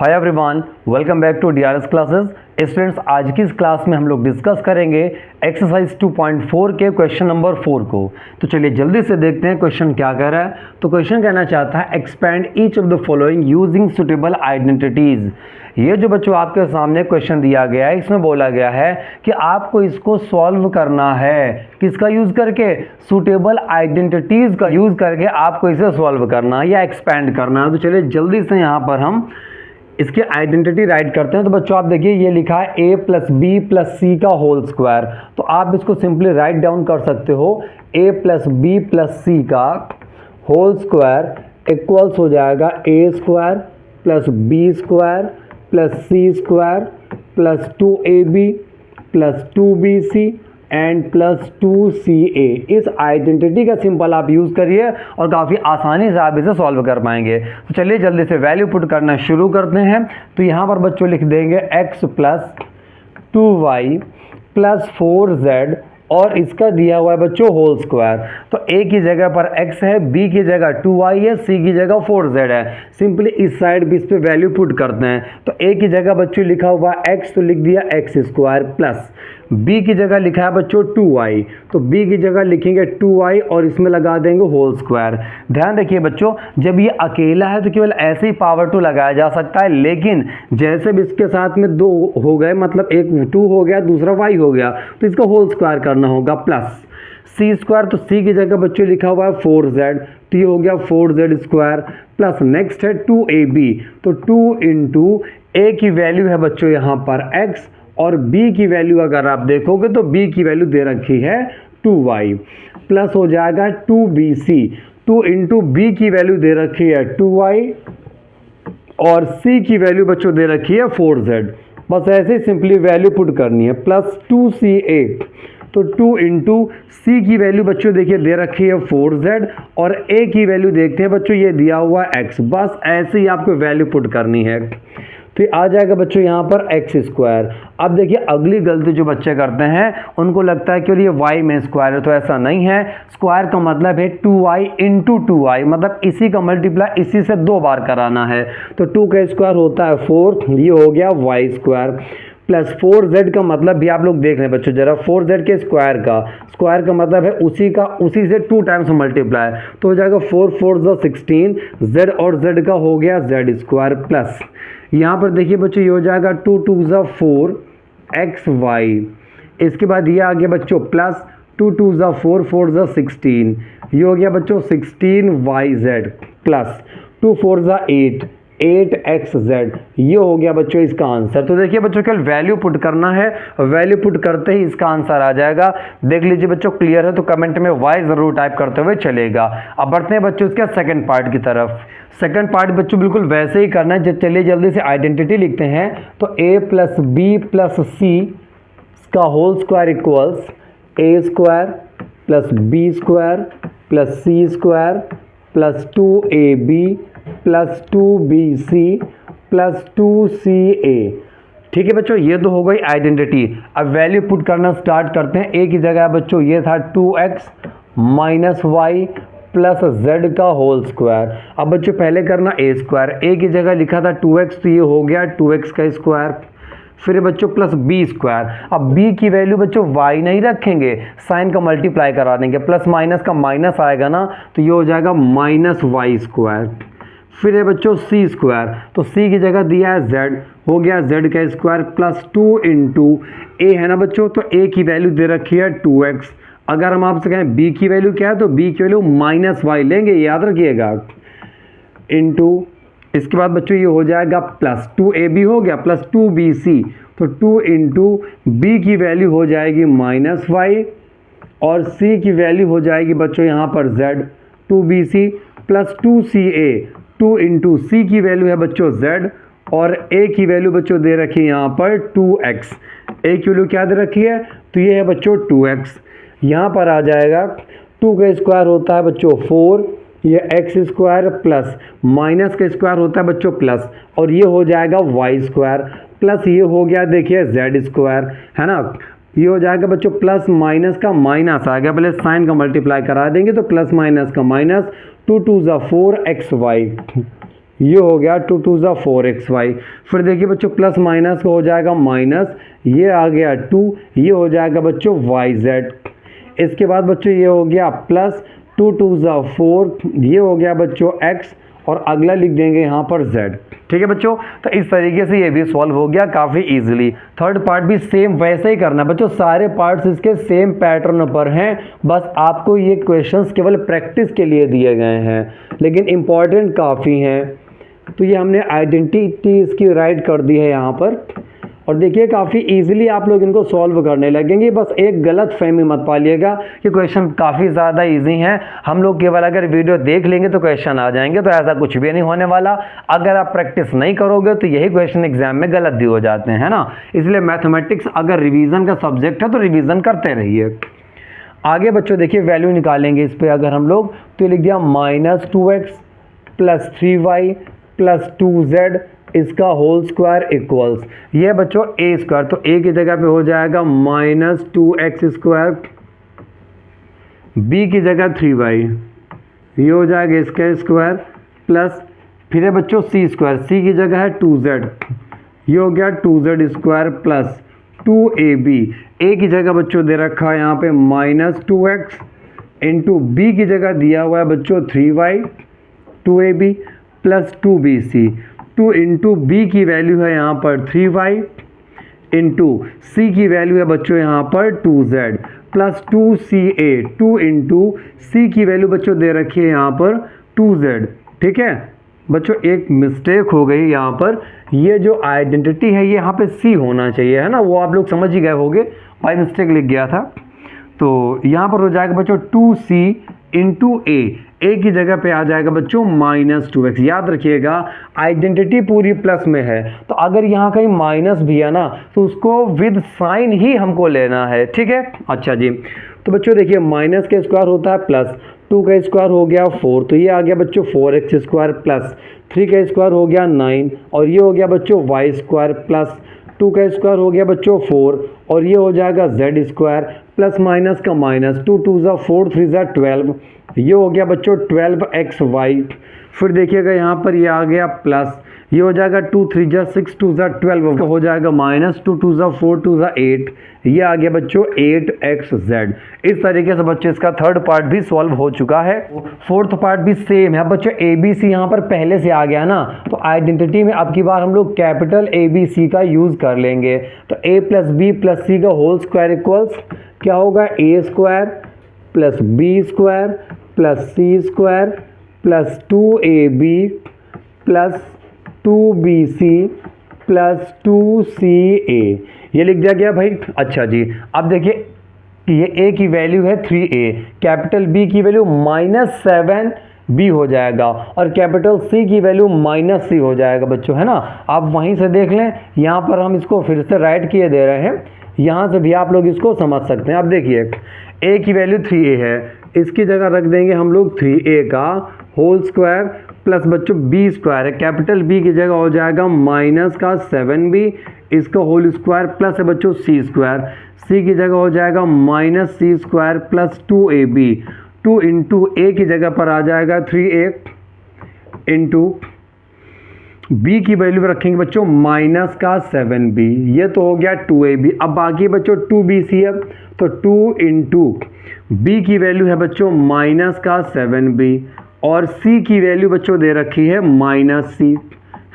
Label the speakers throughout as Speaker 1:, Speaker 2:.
Speaker 1: Hi everyone, welcome back to DRS classes. Students, आज की इस क्लास में हम लोग डिस्कस करेंगे एक्सरसाइज 2.4 के क्वेश्चन नंबर 4 को। तो चलिए जल्दी से देखते हैं क्वेश्चन क्या कह रहा है। तो क्वेश्चन कहना चाहता है expand each of the following using suitable identities. ये जो बच्चों आपके सामने क्वेश्चन दिया गया है, इसमें बोला गया है कि आपको इसको सॉल्व करना है। किसका यूज करके? सुटेबल आइडेंटिटीज का यूज करके आपको इसे सॉल्व करना है या एक्सपैंड करना है। तो चलिए जल्दी से यहाँ पर हम इसकी आइडेंटिटी राइट करते हैं। तो बच्चों आप देखिए, ये लिखा है a plus B plus C का होल स्क्वायर। तो आप इसको सिंपली राइट डाउन कर सकते हो, a plus B plus C का होल स्क्वायर इक्वल्स हो जाएगा a square plus B square plus C square plus 2ab plus 2bc and plus 2ca। इस आइडेंटिटी का सिंपल आप यूज़ करिए और काफ़ी आसानी से आप इसे सॉल्व कर पाएंगे। तो चलिए जल्दी से वैल्यू पुट करना शुरू करते हैं। तो यहाँ पर बच्चों लिख देंगे x plus 2y plus 4z और इसका दिया हुआ है बच्चों होल स्क्वायर। तो a की जगह पर x है, b की जगह 2y है, c की जगह 4z है। सिंपली इस साइड भी इस पे वैल्यू पुट करते हैं। तो a की जगह बच्चों लिखा हुआ है x, तो लिख दिया x स्क्वायर प्लस b की जगह लिखा है बच्चों 2y, तो b की जगह लिखेंगे 2y और इसमें लगा देंगे होल स्क्वायर। ध्यान रखिए बच्चों, जब ये अकेला है तो केवल ऐसे ही पावर 2 लगाया जा सकता है, लेकिन जैसे भी इसके साथ में 2 हो गए, मतलब एक 2 हो गया दूसरा y हो गया, तो इसका होल स्क्वायर करना होगा प्लस c स्क्वायर। तो c की जगह बच्चों लिखा हुआ है 4z, तो ये हो गया 4z स्क्वायर प्लस नेक्स्ट है 2ab, तो 2 इंटू a की वैल्यू है बच्चों यहाँ पर x और b की वैल्यू अगर आप देखोगे तो b की वैल्यू दे रखी है 2y प्लस हो जाएगा 2bc। 2 इंटू b की वैल्यू दे रखी है 2y और c की वैल्यू बच्चों दे रखी है 4z। बस ऐसे ही सिंपली वैल्यू पुट करनी है प्लस 2ca। तो 2 इंटू सी की वैल्यू बच्चों देखिए दे रखी है 4z और a की वैल्यू देखते हैं बच्चों, ये दिया हुआ है x। बस ऐसे ही आपको वैल्यू पुट करनी है। तो आ जाएगा बच्चों यहाँ पर x स्क्वायर। अब देखिए अगली गलती जो बच्चे करते हैं, उनको लगता है कि ये y में स्क्वायर है, तो ऐसा नहीं है। स्क्वायर का मतलब है 2y इंटू 2y, मतलब इसी का मल्टीप्लाई इसी से 2 बार कराना है। तो 2 का स्क्वायर होता है 4, ये हो गया y स्क्वायर प्लस 4z का मतलब भी आप लोग देख रहे हैं बच्चों जरा, 4z के स्क्वायर का मतलब है उसी से 2 टाइम्स मल्टीप्लाई, तो हो जाएगा 4 4 16, z और z का हो गया z स्क्वायर प्लस यहाँ पर देखिए बच्चों ये हो जाएगा 2 2 4 xy। इसके बाद ये आ गया बच्चों प्लस 2 2 4 4 16, ये हो गया बच्चों 16yz प्लस 2 4 8xz। ये हो गया बच्चों इसका आंसर। तो देखिए बच्चों केवल वैल्यू पुट करना है, वैल्यू पुट करते ही इसका आंसर आ जाएगा। देख लीजिए बच्चों, क्लियर है तो कमेंट में y जरूर टाइप करते हुए चलेगा। अब बढ़ते हैं बच्चों इसके सेकंड पार्ट की तरफ। सेकंड पार्ट बच्चों बिल्कुल वैसे ही करना है। चलिए जल्दी से आइडेंटिटी लिखते हैं। तो a plus B plus C का whole square equals a square plus B square plus C square plus 2ab plus 2bc plus 2ca। ठीक है बच्चों, ये तो हो गई आइडेंटिटी। अब वैल्यू पुट करना स्टार्ट करते हैं। a की जगह बच्चों ये था 2x minus Y plus z का होल स्क्वायर। अब बच्चों पहले करना a स्क्वायर, a की जगह लिखा था 2x, तो ये हो गया 2x का स्क्वायर। फिर बच्चों प्लस बी स्क्वायर। अब b की वैल्यू बच्चों y नहीं रखेंगे, साइन का मल्टीप्लाई करा देंगे, प्लस माइनस का माइनस आएगा ना, तो ये हो जाएगा माइनस वाई स्क्वायर। फिर है बच्चों c स्क्वायर, तो c की जगह दिया है z, हो गया z का स्क्वायर प्लस 2 इंटू a है ना बच्चों, तो a की वैल्यू दे रखी है 2x। अगर हम आपसे कहें b की वैल्यू क्या है, तो b की वैल्यू माइनस वाई लेंगे, याद रखिएगा, इंटू इसके बाद बच्चों ये हो जाएगा प्लस 2ab हो गया प्लस 2bc, तो 2 इंटू b की वैल्यू हो जाएगी माइनस वाई और c की वैल्यू हो जाएगी बच्चों यहाँ पर z 2bc plus 2ca। 2 into सी की वैल्यू है बच्चों z और a की वैल्यू बच्चों दे रखी है यहाँ पर 2x। a की वैल्यू क्या दे रखी है, तो ये है बच्चों 2x। यहाँ पर आ जाएगा 2 का स्क्वायर होता है बच्चों 4, ये x स्क्वायर प्लस माइनस का स्क्वायर होता है बच्चों प्लस, और ये हो जाएगा y स्क्वायर प्लस ये हो गया देखिए z स्क्वायर, है ना। ये हो जाएगा बच्चों प्लस माइनस का माइनस आ गया, पहले साइन का मल्टीप्लाई करा देंगे, तो प्लस माइनस का माइनस 2 2 4 xy, ये हो गया 2 2 ज़ा 4xy। फिर देखिए बच्चों प्लस माइनस का हो जाएगा माइनस, ये आ गया 2, ये हो जाएगा बच्चों yz। इसके बाद बच्चों ये हो गया प्लस 2 2 ज़ा 4, ये हो गया बच्चों x, और अगला लिख देंगे यहाँ पर z। ठीक है बच्चों, तो इस तरीके से ये भी सॉल्व हो गया काफ़ी इजीली। थर्ड पार्ट भी सेम वैसे ही करना बच्चों, सारे पार्ट्स इसके सेम पैटर्न पर हैं, बस आपको ये क्वेश्चंस केवल प्रैक्टिस के लिए दिए गए हैं, लेकिन इम्पॉर्टेंट काफ़ी हैं। तो ये हमने आइडेंटिटी इसकी राइट कर दी है यहाँ पर, और देखिए काफ़ी इजीली आप लोग इनको सॉल्व करने लगेंगे। बस एक गलत फहमी मत पालिएगा कि क्वेश्चन काफ़ी ज़्यादा इजी हैं, हम लोग केवल अगर वीडियो देख लेंगे तो क्वेश्चन आ जाएंगे, तो ऐसा कुछ भी नहीं होने वाला। अगर आप प्रैक्टिस नहीं करोगे तो यही क्वेश्चन एग्जाम में गलत भी हो जाते हैं ना। इसलिए मैथमेटिक्स अगर रिवीजन का सब्जेक्ट है तो रिवीजन करते रहिए। आगे बच्चों देखिए वैल्यू निकालेंगे इस पर अगर हम लोग, तो लिख दिया -2x + 3y + 2z इसका होल स्क्वायर इक्वल्स, ये बच्चों a स्क्वायर, तो a की जगह पे हो जाएगा -2x², b की जगह 3y, ये हो जाएगा इसका स्क्वायर, प्लस फिर है बच्चों c स्क्वायर, c की जगह है 2z, ये हो गया 2z² प्लस 2ab, a की जगह बच्चों दे रखा है यहाँ पे -2x, इंटू b की जगह दिया हुआ है बच्चों 3y 2ab plus 2bc, 2 into B की वैल्यू है यहाँ पर 3y, इंटू सी की वैल्यू है बच्चों यहाँ पर 2z प्लस 2ca, 2 इंटू सी की वैल्यू बच्चों दे रखी है यहाँ पर 2z। ठीक है बच्चों, एक मिस्टेक हो गई यहाँ पर, ये जो आइडेंटिटी है ये यहाँ पे सी होना चाहिए, है ना, वो आप लोग समझ ही गए होंगे, बाई मिस्टेक लिख गया था। तो यहाँ पर हो जाएगा बच्चों 2c इंटू ए की जगह पे आ जाएगा बच्चों -2x। याद रखिएगा आइडेंटिटी पूरी प्लस में है, तो अगर यहाँ कहीं माइनस भी है ना तो उसको विद साइन ही हमको लेना है। ठीक है, अच्छा जी, तो बच्चों देखिए माइनस का स्क्वायर होता है प्लस, 2 का स्क्वायर हो गया 4, तो ये आ गया बच्चों 4x² प्लस 3 का स्क्वायर हो गया 9, और ये हो गया बच्चों y² प्लस 2 का स्क्वायर हो गया बच्चों 4, और ये हो जाएगा z² प्लस माइनस का माइनस, 2 2 ज़ा 4 3 ज़ा 12, ये हो गया बच्चों 12xy। फिर देखिएगा यहाँ पर ये आ गया प्लस, ये हो जाएगा 2 3 ज़ा 6 2 ज़ा 12, हो जाएगा -2 2 ज़ा 4 2 ज़ा 8, ये आ गया बच्चों 8xz। इस तरीके से बच्चों इसका थर्ड पार्ट भी सॉल्व हो चुका है। फोर्थ पार्ट भी सेम है बच्चों, ABC यहाँ पर पहले से आ गया ना, तो आइडेंटिटी में अब की बार हम लोग कैपिटल ABC का यूज़ कर लेंगे। तो a + b + c का होल स्क्वायर इक्वल्स क्या होगा, a² + b² + c² + 2ab + 2bc + 2ca, ये लिख दिया गया भाई। अच्छा जी, अब देखिए ये a की वैल्यू है 3a, कैपिटल B की वैल्यू -7b हो जाएगा, और कैपिटल C की वैल्यू -c हो जाएगा बच्चों, है ना। आप वहीं से देख लें, यहाँ पर हम इसको फिर से राइट किए दे रहे हैं, यहाँ से भी आप लोग इसको समझ सकते हैं। अब देखिए a की वैल्यू 3a है, इसकी जगह रख देंगे हम लोग 3a का होल स्क्वायर प्लस बच्चों b² है, कैपिटल B की जगह हो जाएगा -7b, इसका होल स्क्वायर प्लस है बच्चों c², c की जगह हो जाएगा -c² plus 2ab, 2 into a की जगह पर आ जाएगा 3a, इंटू b की वैल्यू रखेंगे बच्चों -7b, ये तो हो गया 2ab। अब बाकी बच्चों 2bc है, तो 2 इंटू b की वैल्यू है बच्चों -7b, और c की वैल्यू बच्चों दे रखी है -c,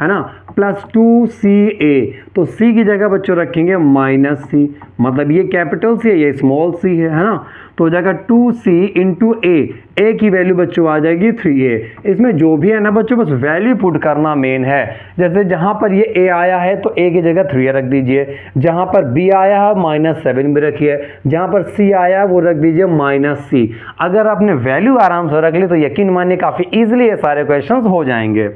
Speaker 1: है ना, प्लस 2ca, तो c की जगह बच्चों रखेंगे -c, मतलब ये कैपिटल C है, ये स्मॉल c है ना, तो हो जाएगा 2c इंटू a की वैल्यू बच्चों आ जाएगी 3a। इसमें जो भी है ना बच्चों बस वैल्यू पुट करना मेन है। जैसे जहाँ पर ये a आया है तो a की जगह 3 रख दीजिए, जहाँ पर b आया है -7 भी रखिए, जहाँ पर c आया है वो रख दीजिए -c। अगर आपने वैल्यू आराम से रख ली तो यकीन मानिए काफ़ी ईजिली ये सारे क्वेश्चन हो जाएंगे।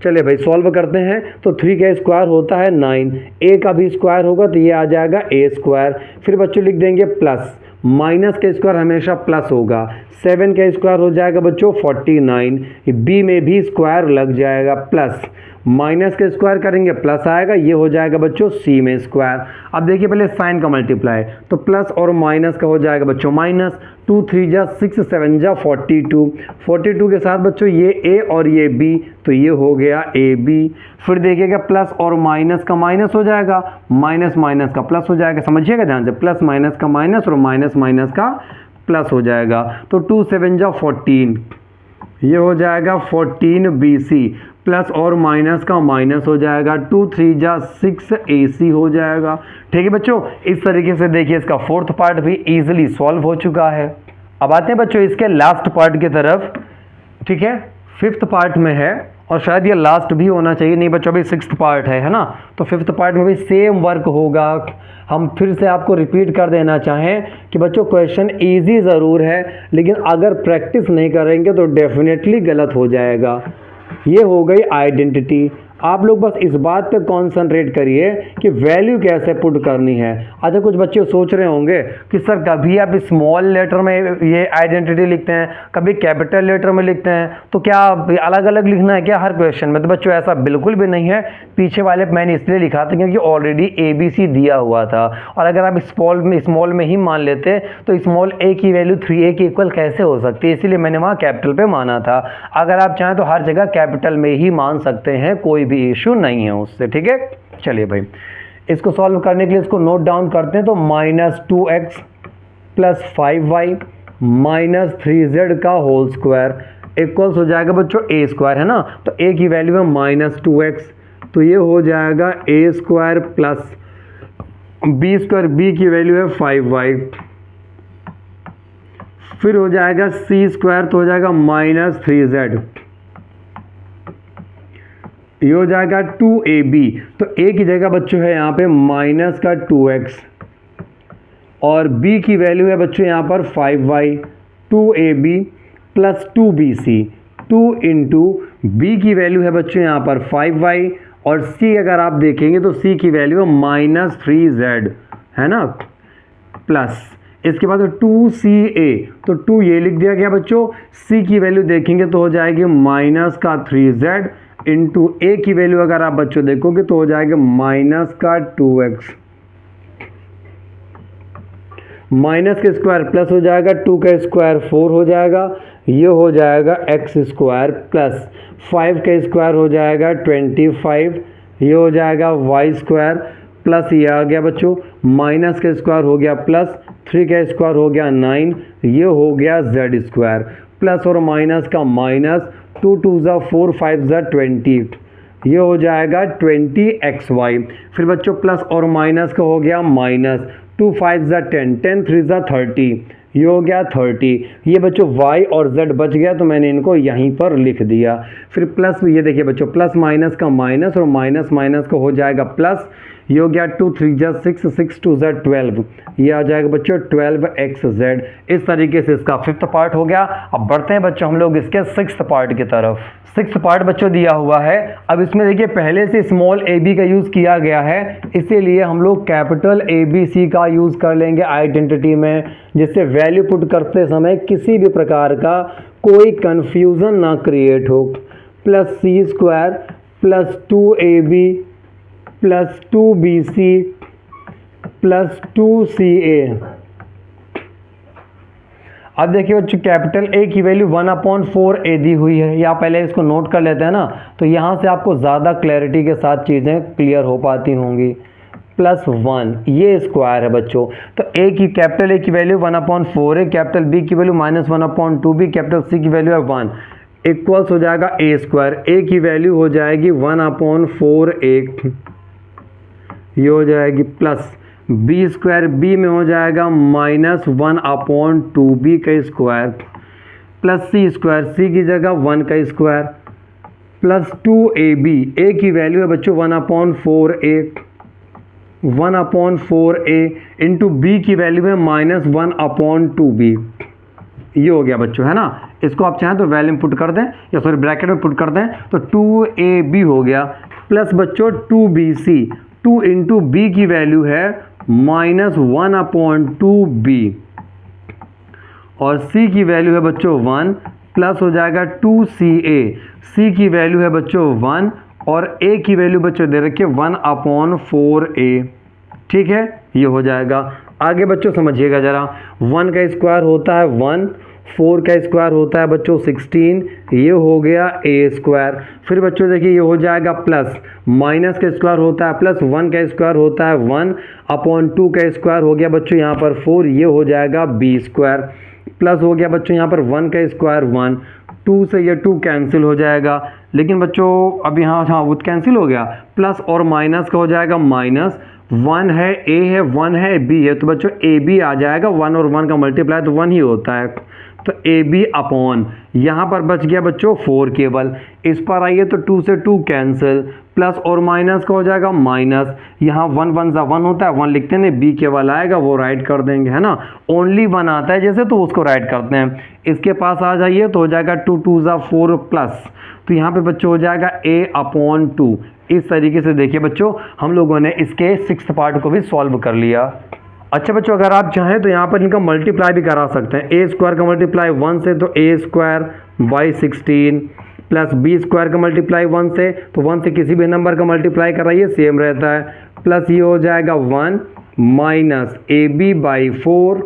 Speaker 1: चलिए भाई सॉल्व करते हैं। तो 3 का स्क्वायर होता है 9, a का भी स्क्वायर होगा तो ये आ जाएगा a², फिर बच्चों लिख देंगे प्लस, माइनस का स्क्वायर हमेशा प्लस होगा, 7 का स्क्वायर हो जाएगा बच्चों 49, b में भी स्क्वायर लग जाएगा प्लस, माइनस का स्क्वायर करेंगे प्लस आएगा, ये हो जाएगा बच्चों c में स्क्वायर। अब देखिए पहले साइन का मल्टीप्लाई, तो प्लस और माइनस का हो जाएगा बच्चों माइनस, 2 3 जा 6 7 जा 42, 42 के साथ बच्चों ये ए और ये बी, तो ये हो गया ए बी। फिर देखिएगा प्लस और माइनस का माइनस हो जाएगा, माइनस माइनस का प्लस हो जाएगा, समझिएगा ध्यान से, प्लस माइनस का माइनस और माइनस माइनस का प्लस हो जाएगा। तो 2 7 जा 14, ये हो जाएगा 14 BC, प्लस और माइनस का माइनस हो जाएगा, 2 3 जा 6 AC हो जाएगा। ठीक है बच्चों, इस तरीके से देखिए इसका फोर्थ पार्ट भी इजीली सॉल्व हो चुका है। अब आते हैं बच्चों इसके लास्ट पार्ट की तरफ। ठीक है, फिफ्थ पार्ट में है और शायद ये लास्ट भी होना चाहिए, नहीं बच्चों अभी सिक्स्थ पार्ट है ना, तो फिफ्थ पार्ट में भी सेम वर्क होगा। हम फिर से आपको रिपीट कर देना चाहें कि बच्चों क्वेश्चन इजी ज़रूर है, लेकिन अगर प्रैक्टिस नहीं करेंगे तो डेफिनेटली गलत हो जाएगा। ये हो गई आइडेंटिटी। आप लोग बस इस बात पे कॉन्सेंट्रेट करिए कि वैल्यू कैसे पुट करनी है। अच्छा, कुछ बच्चे सोच रहे होंगे कि सर कभी आप स्मॉल लेटर में ये आइडेंटिटी लिखते हैं, कभी कैपिटल लेटर में लिखते हैं, तो क्या अलग अलग लिखना है क्या हर क्वेश्चन में? तो बच्चों ऐसा बिल्कुल भी नहीं है। पीछे वाले मैंने इसलिए लिखा था क्योंकि ऑलरेडी ABC दिया हुआ था, और अगर आप स्मॉल में ही मान लेते तो स्मॉल a की वैल्यू 3a के इक्वल कैसे हो सकती है, इसीलिए मैंने वहाँ कैपिटल पे माना था। अगर आप चाहें तो हर जगह कैपिटल में ही मान सकते हैं, कोई भी इशू नहीं है उससे। ठीक है, चलिए भाई इसको सॉल्व करने के लिए इसको नोट डाउन करते हैं। तो -2x + 5y - 3z का होल स्क्वायर इक्वल्स हो जाएगा बच्चों a² है ना, तो a की वैल्यू है -2x, तो ये हो जाएगा a² + b², b की वैल्यू है 5y, फिर हो जाएगा c² तो हो जाएगा -3z, ये हो जाएगा 2ab, तो a की जगह बच्चों है यहाँ पे -2x और b की वैल्यू है बच्चों यहाँ पर 5y, 2ab + 2bc, 2 × b की वैल्यू है बच्चों यहाँ पर 5y और c अगर आप देखेंगे तो c की वैल्यू है -3z है ना, प्लस इसके बाद 2ca, तो 2 ये लिख दिया गया बच्चों, c की वैल्यू देखेंगे तो हो जाएगी -3z इंटू a की वैल्यू अगर आप बच्चों देखोगे तो हो जाएगा -2x, माइनस के स्क्वायर प्लस हो जाएगा, 2 का स्क्वायर 4 हो जाएगा, ये हो जाएगा x² प्लस 5 का स्क्वायर हो जाएगा 25, ये हो जाएगा y² प्लस ये आ गया बच्चों, माइनस का स्क्वायर हो गया प्लस 3 का स्क्वायर हो गया 9, ये हो गया z² प्लस और माइनस का माइनस, 2 2 जा 4 5 जा 20, ये हो जाएगा 20xy, फिर बच्चों प्लस और माइनस का हो गया माइनस, 2 5 जा 10, 10 3 जा 30, ये हो गया 30, ये बच्चों y और z बच गया तो मैंने इनको यहीं पर लिख दिया। फिर प्लस, ये देखिए बच्चों प्लस माइनस का माइनस और माइनस माइनस का हो जाएगा प्लस, ये हो गया 2 3 जा 6, 6 2 जा 12, ये आ जाएगा बच्चों 12xz। इस तरीके से इसका फिफ्थ पार्ट हो गया। अब बढ़ते हैं बच्चों हम लोग इसके सिक्स्थ पार्ट की तरफ। सिक्स्थ पार्ट बच्चों दिया हुआ है, अब इसमें देखिए पहले से स्मॉल ab का यूज़ किया गया है, इसीलिए हम लोग कैपिटल ABC का यूज़ कर लेंगे आइडेंटिटी में, जिससे वैल्यू पुट करते समय किसी भी प्रकार का कोई कन्फ्यूज़न ना क्रिएट हो। +c² + 2ab + 2bc + 2ca। अब देखिए बच्चों कैपिटल A की वैल्यू 1/4a दी हुई है, या पहले इसको नोट कर लेते हैं ना, तो यहाँ से आपको ज़्यादा क्लैरिटी के साथ चीज़ें क्लियर हो पाती होंगी। +1 ये स्क्वायर है बच्चों, तो कैपिटल A की वैल्यू 1/4a, कैपिटल B की वैल्यू -1/2b, कैपिटल C की वैल्यू है 1, इक्वल्स हो जाएगा a², a की वैल्यू हो जाएगी 1/4a, ये हो जाएगी प्लस b² b में हो जाएगा -1/2b का स्क्वायर, प्लस c² c की जगह 1 का स्क्वायर, प्लस 2ab, a की वैल्यू है बच्चों 1/4a, 1/4a इंटू b की वैल्यू है -1/2b, ये हो गया बच्चों है ना। इसको आप चाहें तो वैल्यू पुट कर दें, या सॉरी ब्रैकेट में पुट कर दें, तो 2ab हो गया, प्लस बच्चों 2bc, 2 × b की वैल्यू है -1/2b और c की वैल्यू है बच्चों 1, प्लस हो जाएगा 2ca, c की वैल्यू है बच्चों 1 और a की वैल्यू बच्चों दे रखिए 1/4a। ठीक है, ये हो जाएगा। आगे बच्चों समझिएगा ज़रा, 1 का स्क्वायर होता है 1, 4 का स्क्वायर होता है बच्चों 16, ये हो गया ए स्क्वायर। फिर बच्चों देखिए ये हो जाएगा प्लस, माइनस का स्क्वायर होता है प्लस, 1 का स्क्वायर होता है 1 अपॉन 2 का स्क्वायर हो गया बच्चों यहाँ पर 4, ये हो जाएगा बी स्क्वायर। प्लस हो गया बच्चों यहाँ पर 1 का स्क्वायर 1, 2 से ये 2 कैंसिल हो जाएगा, लेकिन बच्चों अब यहाँ हाँ वो कैंसिल हो गया, प्लस और माइनस का हो जाएगा माइनस, 1 है ए है 1 है बी है, तो बच्चों ए बी आ जाएगा, 1 और 1 का मल्टीप्लाई तो 1 ही होता है, तो ए बी अपॉन यहाँ पर बच गया बच्चों 4 केवल। इस पर आइए तो 2 से 2 कैंसिल, प्लस और माइनस का हो जाएगा माइनस, यहाँ 1 1 सा 1 होता है 1 लिखते हैं, बी केवल आएगा वो राइट कर देंगे, है ना, ओनली 1 आता है जैसे तो उसको राइट करते हैं। इसके पास आ जाइए तो हो जाएगा 2 2 सा 4 प्लस, तो यहाँ पे बच्चों हो जाएगा ए अपॉन 2। इस तरीके से देखिए बच्चों हम लोगों ने इसके 6th पार्ट को भी सॉल्व कर लिया। अच्छा बच्चों अगर आप चाहें तो यहाँ पर इनका मल्टीप्लाई भी करा सकते हैं। ए स्क्वायर का मल्टीप्लाई 1 से तो a square by 16, plus B square का मल्टीप्लाई 1 से तो 1 से किसी भी नंबर का मल्टीप्लाई कराइए सेम रहता है, प्लस ये हो जाएगा 1 minus A B by 4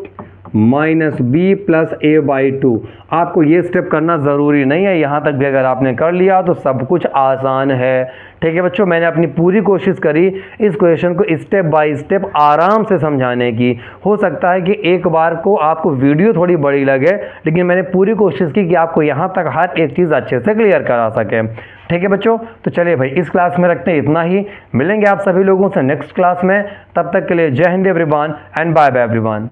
Speaker 1: minus B plus A by 2। आपको ये स्टेप करना ज़रूरी नहीं है, यहाँ तक भी अगर आपने कर लिया तो सब कुछ आसान है। ठीक है बच्चों, मैंने अपनी पूरी कोशिश करी इस क्वेश्चन को स्टेप बाय स्टेप आराम से समझाने की। हो सकता है कि एक बार को आपको वीडियो थोड़ी बड़ी लगे, लेकिन मैंने पूरी कोशिश की कि आपको यहाँ तक हर एक चीज़ अच्छे से क्लियर करा सके। ठीक है बच्चों, तो चलिए भाई इस क्लास में रखते हैं इतना ही, मिलेंगे आप सभी लोगों से नेक्स्ट क्लास में। तब तक के लिए जय हिंद everyone and bye bye everyone.